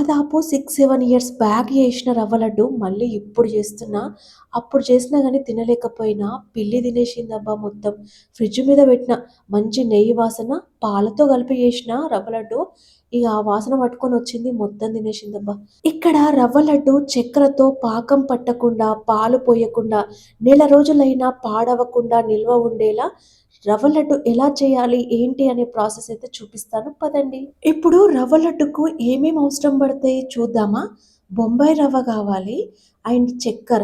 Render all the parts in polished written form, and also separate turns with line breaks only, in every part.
దాదాపు 6, 7 years back చేసిన రవ్వ లడ్డు మళ్ళీ ఇప్పుడు చేస్తున్నా. అప్పుడు చేసినా గానీ తినలేకపోయినా. పిల్లి తినేసిందబ్బా మొత్తం. ఫ్రిడ్జ్ మీద పెట్టిన. మంచి నెయ్యి వాసన, పాలతో కలిపి చేసిన రవ్వ లడ్డు. ఇగ ఆ వాసన పట్టుకొనొచ్చింది. మొత్తం తినేసిందబ్బా. ఇక్కడ రవ్వ లడ్డు చక్కెరతో పాకం పట్టకుండా, పాలు పోయకుండా, నెల రోజులైనా పాడవకుండా నిల్వ ఉండేలా రవ్వ లడ్డు ఎలా చేయాలి, ఏంటి అనే ప్రాసెస్ అయితే చూపిస్తాను పదండి. ఇప్పుడు రవ్వ లడ్డుకు ఏమేమి అవసరం పడతాయి చూద్దామా? బొంబాయి రవ్వ కావాలి, అండ్ చక్కెర,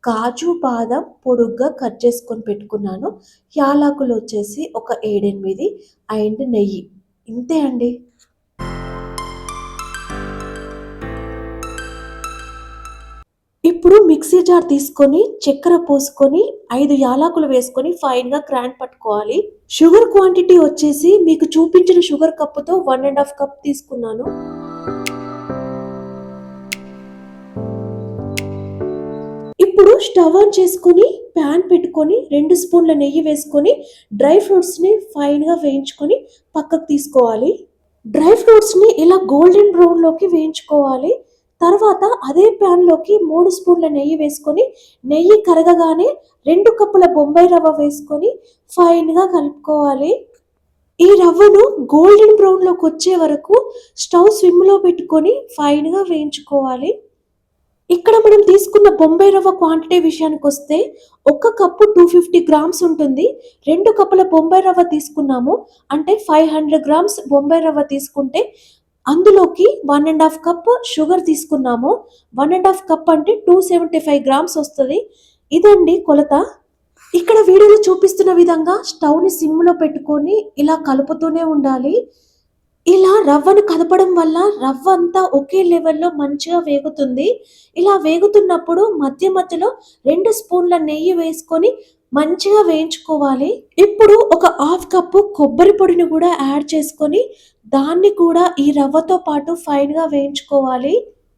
కాజు, బాదం పొడుగ్గా కట్ చేసుకొని పెట్టుకున్నాను. యాలకులు వచ్చేసి ఒక 7, 8 అండ్ నెయ్యి. ఇంతే అండి. ఇప్పుడు మిక్సీ జార్ తీసుకొని చక్కెర పోసుకొని 5 యాలకులు వేసుకొని ఫైన్‌గా గ్రైండ్ పట్టుకోవాలి. షుగర్ క్వాంటిటీ వచ్చేసి మీకు చూపించిన షుగర్ కప్పుతో 1 ½ కప్ తీసుకున్నాను. ఇప్పుడు స్టవ్ ఆన్ చేసుకొని ప్యాన్ పెట్టుకొని 2 స్పూన్ల నెయ్యి వేసుకొని డ్రై ఫ్రూట్స్‌ని ఫైన్‌గా వేయించుకొని పక్కకు తీసుకోవాలి. డ్రై ఫ్రూట్స్‌ని ఇలా గోల్డెన్ బ్రౌన్‌లోకి వేయించుకోవాలి. తర్వాత అదే ప్యాన్‌లోకి 3 స్పూన్ల నెయ్యి వేసుకొని, నెయ్యి కరగగానే 2 కప్పుల బొంబాయి రవ్వ వేసుకొని ఫైన్‌గా కలుపుకోవాలి. ఈ రవ్వను గోల్డెన్ బ్రౌన్‌లోకొచ్చే వరకు స్టవ్ సిమ్‌లో పెట్టుకొని ఫైన్‌గా వేయించుకోవాలి. ఇక్కడ మనం తీసుకున్న బొంబాయి రవ్వ క్వాంటిటీ విషయానికొస్తే, ఒక కప్పు 250 గ్రామ్స్ ఉంటుంది. 2 కప్పుల బొంబాయి రవ్వ తీసుకున్నాము. అంటే 500 గ్రామ్స్ బొంబాయి రవ్వ తీసుకుంటే, అందులోకి 1 ½ కప్ షుగర్ తీసుకున్నాము. 1 ½ కప్ అంటే 275 గ్రామ్స్ వస్తది. ఇదండి కొలత. ఇక్కడ వీడియోలో చూపిస్తున్న విధంగా స్టవ్‌ని సిమ్‌లో పెట్టుకొని ఇలా కలుపుతూనే ఉండాలి. ఇలా రవ్వను కదపడం వల్ల రవ్వ అంతా ఒకే లెవెల్‌లో మంచిగా వేగుతుంది. ఇలా వేగుతున్నప్పుడు మధ్య మధ్యలో 2 స్పూన్ల నెయ్యి వేసుకొని మంచిగా వేయించుకోవాలి. ఇప్పుడు ఒక హాఫ్ కప్పు కొబ్బరి పొడిని కూడా యాడ్ చేసుకొని దాన్ని కూడా ఈ రవ్వతో పాటు ఫైన్‌గా వేయించుకోవాలి.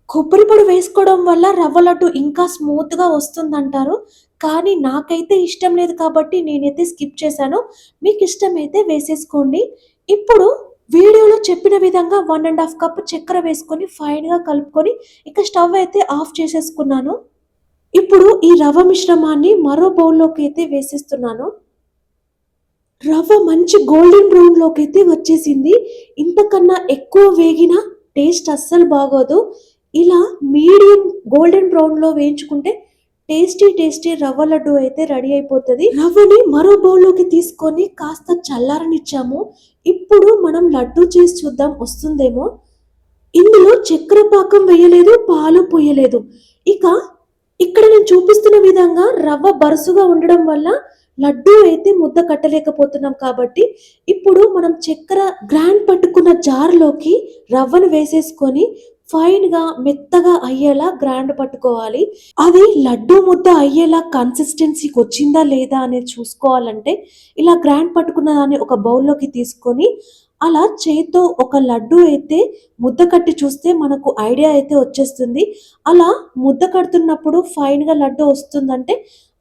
కొబ్బరి పొడి వేసుకోవడం వల్ల రవ్వ లడ్డు ఇంకా స్మూత్‌గా వస్తుందంటారు. కానీ నాకైతే ఇష్టం లేదు కాబట్టి నేనైతే స్కిప్ చేశాను. మీకు ఇష్టమైతే వేసేసుకోండి. ఇప్పుడు వీడియోలో చెప్పిన విధంగా 1 ½ కప్ చక్కెర వేసుకొని ఫైన్‌గా కలుపుకొని ఇక స్టవ్ అయితే ఆఫ్ చేసేసుకున్నాను. ఇప్పుడు ఈ రవ్వ మిశ్రమాన్ని మరో బౌల్‌లోకి అయితే వేసేస్తున్నాను. రవ్వ మంచి గోల్డెన్ బ్రౌన్‌లోకి అయితే వచ్చేసింది. ఇంతకన్నా ఎక్కువ వేగినా టేస్ట్ అస్సలు బాగోదు. ఇలా మీడియం గోల్డెన్ బ్రౌన్‌లో వేయించుకుంటే టేస్టీ రవ్వ లడ్డు అయితే రెడీ అయిపోతది. రవ్వని మరో బౌల్‌లోకి తీసుకొని కాస్త చల్లారనిచ్చాము. ఇప్పుడు మనం లడ్డు చేసి చూద్దాం వస్తుందేమో. ఇందులో చక్కెర పాకం వేయలేదు, పాలు పొయ్యలేదు. ఇక ఇక్కడ నేను చూపిస్తున్న విధంగా రవ్వ బరుసుగా ఉండడం వల్ల లడ్డు అయితే ముద్ద కట్టలేకపోతున్నాం కాబట్టి ఇప్పుడు మనం చక్కెర గ్రైండ్ పట్టుకున్న జార్‌లోకి రవ్వను వేసేసుకొని ఫైన్‌గా మెత్తగా అయ్యేలా గ్రైండ్ పట్టుకోవాలి. అది లడ్డు ముద్ద అయ్యేలా కన్సిస్టెన్సీకి వచ్చిందా లేదా అనేది చూసుకోవాలంటే ఇలా గ్రైండ్ పట్టుకున్న దాన్ని ఒక బౌల్‌లోకి తీసుకొని అలా చేత్తో ఒక లడ్డు అయితే ముద్ద కట్టి చూస్తే మనకు ఐడియా అయితే వచ్చేస్తుంది. అలా ముద్ద కడుతున్నప్పుడు ఫైన్‌గా లడ్డు వస్తుందంటే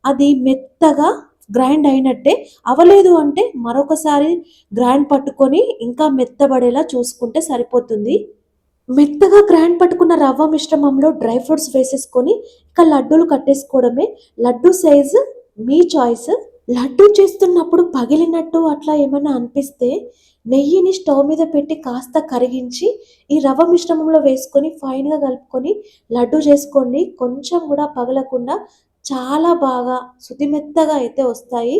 అది మెత్తగా గ్రైండ్ అయినట్టే. అవ్వలేదు అంటే మరొకసారి గ్రైండ్ పట్టుకొని ఇంకా మెత్తబడేలా చూసుకుంటే సరిపోతుంది. మెత్తగా గ్రైండ్ పట్టుకున్న రవ్వ మిశ్రమంలో డ్రై ఫ్రూట్స్ వేసేసుకొని ఇక లడ్డూలు కట్టేసుకోవడమే. లడ్డు సైజు మీ చాయిస్. లడ్డు చేస్తున్నప్పుడు పగిలినట్టు అట్లా ఏమైనా అనిపిస్తే నెయ్యిని స్టవ్ మీద పెట్టి కాస్త కరిగించి ఈ రవ్వ మిశ్రమంలో వేసుకొని ఫైన్‌గా కలుపుకొని లడ్డు చేసుకోండి. కొంచెం కూడా పగలకుండా చాలా బాగా సుతిమెత్తగా అయితే వస్తాయి.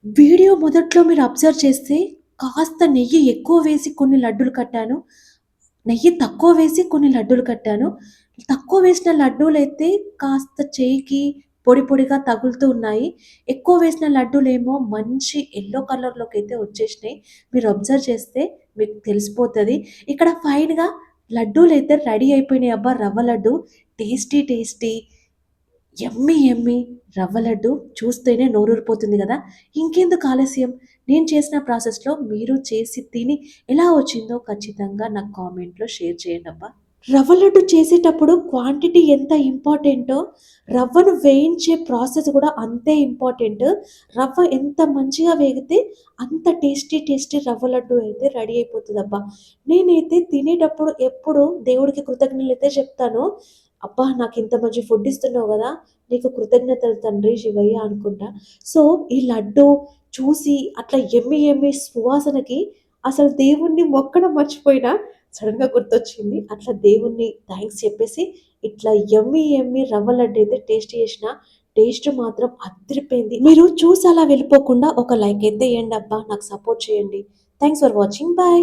వీడియో మొదట్లో మీరు అబ్జర్వ్ చేస్తే కాస్త నెయ్యి ఎక్కువ వేసి కొన్ని లడ్డూలు కట్టాను. నెయ్యి తక్కువ వేసి కొన్ని లడ్డూలు కట్టాను. తక్కువ వేసిన లడ్డూలైతే కాస్త చేయికి పొడి పొడిగా తగులుతూ ఉన్నాయి. ఎక్కువ వేసిన లడ్డూలేమో మంచి యెల్లో కలర్‌లోకైతే వచ్చేసినాయి. మీరు అబ్జర్వ్ చేస్తే మీకు తెలిసిపోతది. ఇక్కడ ఫైన్‌గా లడ్డూలైతే రెడీ అయిపోయినాయి అబ్బా! రవ్వ లడ్డు. టేస్టీ యమ్మీ రవ్వ లడ్డు చూస్తేనే నోరూరిపోతుంది గదా! ఇంకెందుకు ఆలస్యం? నేను చేసిన ప్రాసెస్‌లో మీరు చేసి తిని ఎలా వచ్చిందో ఖచ్చితంగా నాకు కామెంట్‌లో షేర్ చేయండబ్బా! రవ్వ లడ్డు చేసేటప్పుడు క్వాంటిటీ ఎంత ఇంపార్టెంటో, రవ్వను వేయించే ప్రాసెస్ కూడా అంతే ఇంపార్టెంట్. రవ్వ ఎంత మంచిగా వేగితే అంత టేస్టీ రవ్వ లడ్డు అయితే రెడీ అయిపోతదబ్బా! నేనైతే తినేటప్పుడు ఎప్పుడు దేవుడికి కృతజ్ఞతలైతే చెప్తాను. అబ్బా! నాకింత మంచి ఫుడ్ ఇస్తున్నావు గదా! నీకు కృతజ్ఞతలు తండ్రి శివయ్య అనుకుంటా. సో, ఈ లడ్డు చూసి అట్లా యమ్మీ సువాసనకి అసలు దేవుడిని మొక్కడం మర్చిపోయినా. సడెన్‌గా గుర్తొచ్చింది. అట్లా దేవుడిని థాంక్స్ చెప్పేసి ఇట్లా యమ్మీ రవ్వ లడ్డయితే టేస్ట్ చేసిన. టేస్ట్ మాత్రం అదిరిపోయింది. మీరు చూసి అలా వెళ్ళిపోకుండా ఒక లైక్ అయితే ఎయండబ్బా! నాకు సపోర్ట్ చేయండి. Thanks for watching. బాయ్.